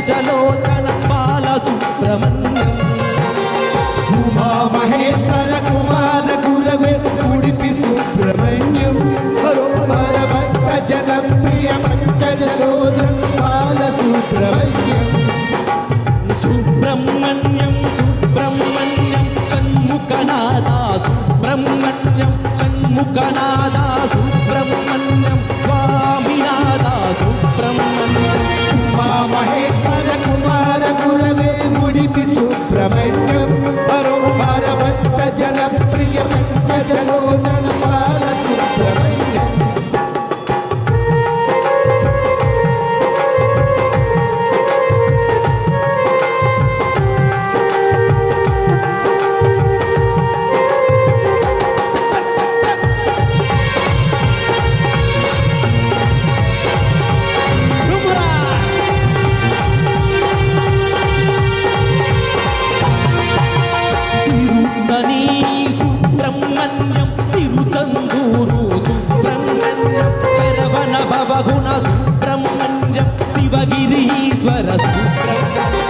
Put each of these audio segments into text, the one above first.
పంకజలోచన బాల సుబ్రహ్మణ్యం ఉమా మహేశ్వర కుమార గురవే ఉడిపి సుబ్రహ్మణ్యం హరోహర భక్త జనప్రియ పంకజలోచన బాల సుబ్రహ్మణ్యం సుబ్రహ్మణ్యం సుబ్రహ్మణ్యం షణ్ముఖనాద సుబ్రహ్మణ్యం షణ్ముఖనాద సుబ్రహ్మణ్యం స్వామినాద సుబ్రహ్మణ్యం ఉమా మహేశ్వర కుమార గురవే ఉడిపి సుబ్రహ్మణ్యం హరోహర భక్త జనప్రియ పంకజలోచన బాల సుబ్రహ్మణ్యం తిరుత్తని సుబ్రహ్మణ్యం తిరుచందూరు సుబ్రహ్మణ్యం శరవణ భవగుణ సుబ్రహ్మణ్యం శివగిరీశ్వర సుబ్రహ్మణ్యం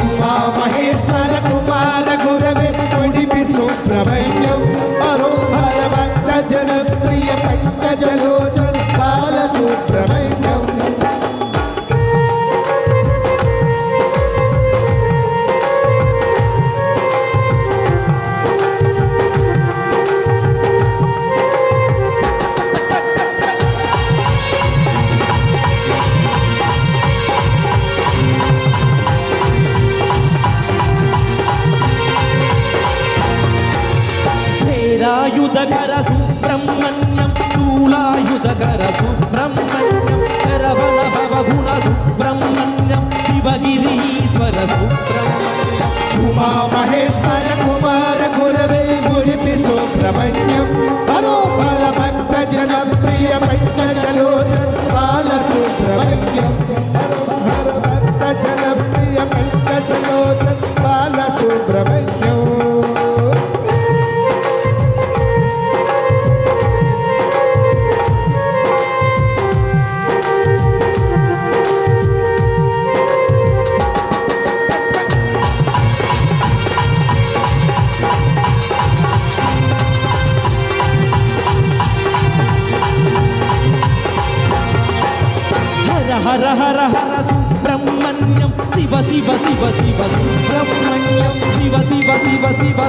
ఉమా మహేశ్వర కుమార గురవే ఉడిపి సుబ్రహ్మణ్యం హరోహర భక్త జనప్రియ పంకజలోచన బాల సుబ్రహ్మణ్యం యుధకర సుబ్రహ్మణ్యం శూలాయుధకర సుబ్రహ్మణ్యం శరవణ భవగుణ సుబ్రహ్మణ్యం శివగిరీశ్వర సుబ్రహ్మణ్యం ఉమా మహేశ్వర కుమార గురవే ఉడిపి సుబ్రహ్మణ్యం హరోహర భక్త జనప్రియ పంకజలోచన బాల సుబ్రహ్మణ్యం హరోహర భక్త జనప్రియ పంకజలోచన బాల సుబ్రహ్మణ్యం హర హర హర సుబ్రహ్మణ్యం శివ శివ శివ శివ సుబ్రహ్మణ్యం శివ శివ శివ శివ